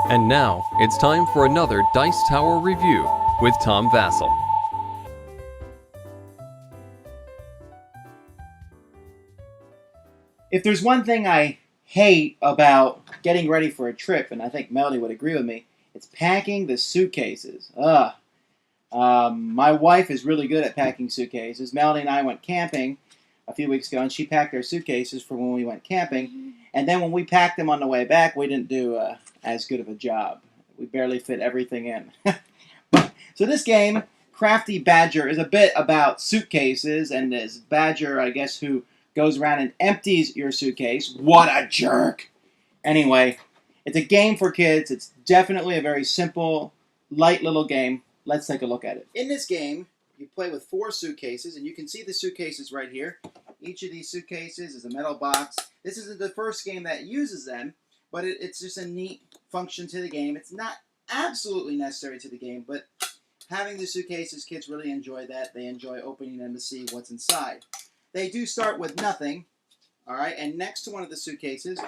And now, it's time for another Dice Tower review with Tom Vasel. If there's one thing I hate about getting ready for a trip, and I think Melody would agree with me, it's packing the suitcases. My wife is really good at packing suitcases. Melody and I went camping a few weeks ago, and she packed our suitcases for when we went camping. And then when we packed them on the way back, we didn't do as good of a job. We barely fit everything in. So this game, Crafty Badger, is a bit about suitcases, and this Badger, I guess, who goes around and empties your suitcase. What a jerk! Anyway, it's a game for kids. It's definitely a very simple, light little game. Let's take a look at it. In this game, you play with 4 suitcases, and you can see the suitcases right here. Each of these suitcases is a metal box. This isn't the first game that uses them, but it's just a neat function to the game. It's not absolutely necessary to the game, but having the suitcases, kids really enjoy that. They enjoy opening them to see what's inside. They do start with nothing, all right? And next to one of the suitcases,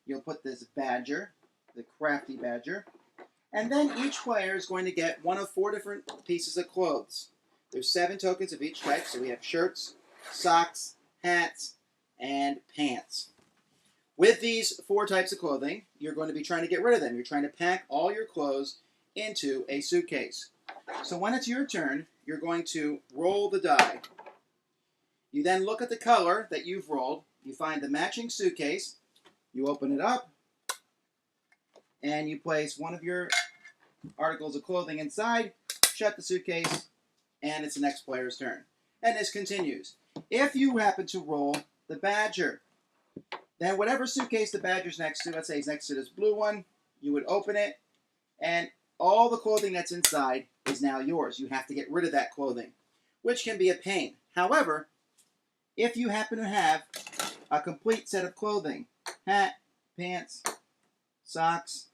you'll put this Badger, the Crafty Badger. And then each player is going to get one of 4 different pieces of clothes. There's 7 tokens of each type, so we have shirts, socks, hats, and pants. With these 4 types of clothing, you're going to be trying to get rid of them. You're trying to pack all your clothes into a suitcase. So when it's your turn, you're going to roll the die. You then look at the color that you've rolled. You find the matching suitcase. You open it up. And you place one of your articles of clothing inside. Shut the suitcase. And it's the next player's turn. And this continues. If you happen to roll the Badger, then whatever suitcase the Badger's next to, let's say he's next to this blue one, you would open it. And all the clothing that's inside is now yours. You have to get rid of that clothing, which can be a pain. However, if you happen to have a complete set of clothing, hat, pants, socks,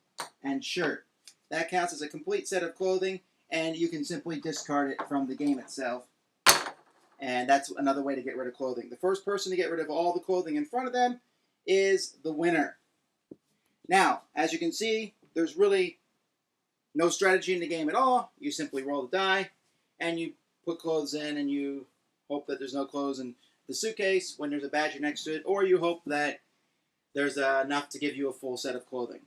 and shirt, that counts as a complete set of clothing, and you can simply discard it from the game itself. And that's another way to get rid of clothing. The first person to get rid of all the clothing in front of them is the winner. Now, as you can see, there's really no strategy in the game at all. You simply roll the die, and you put clothes in, and you hope that there's no clothes in the suitcase when there's a Badger next to it, or you hope that there's enough to give you a full set of clothing.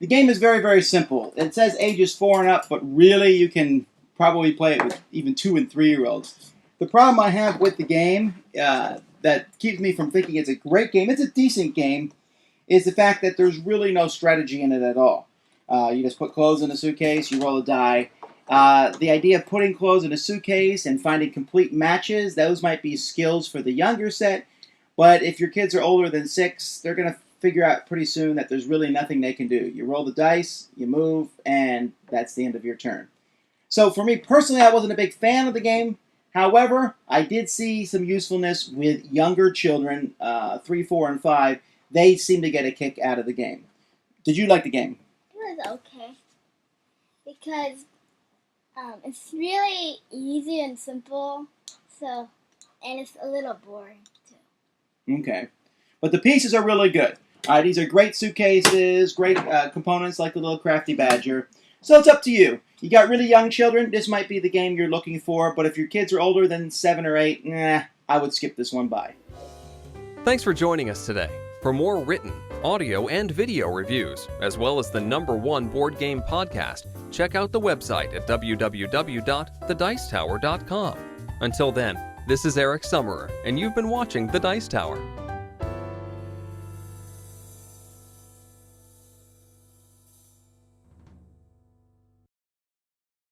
The game is very, very simple. It says ages 4 and up, but really you can probably play it with even 2 and 3-year-olds. The problem I have with the game that keeps me from thinking it's a great game, it's a decent game, is the fact that there's really no strategy in it at all. You just put clothes in a suitcase, you roll a die. The idea of putting clothes in a suitcase and finding complete matches, those might be skills for the younger set, but if your kids are older than 6, they're going to figure out pretty soon that there's really nothing they can do. You roll the dice, you move, and that's the end of your turn. So for me personally, I wasn't a big fan of the game. However, I did see some usefulness with younger children, 3, 4, and 5. They seem to get a kick out of the game. Did you like the game? It was okay. Because it's really easy and simple, and it's a little boring too. Okay. But the pieces are really good. These are great suitcases, great components like the little Crafty Badger. So it's up to you. You got really young children, this might be the game you're looking for, but if your kids are older than 7 or 8, I would skip this one by. Thanks for joining us today. For more written, audio, and video reviews, as well as the #1 board game podcast, check out the website at www.thedicetower.com. Until then, this is Eric Summerer, and you've been watching The Dice Tower.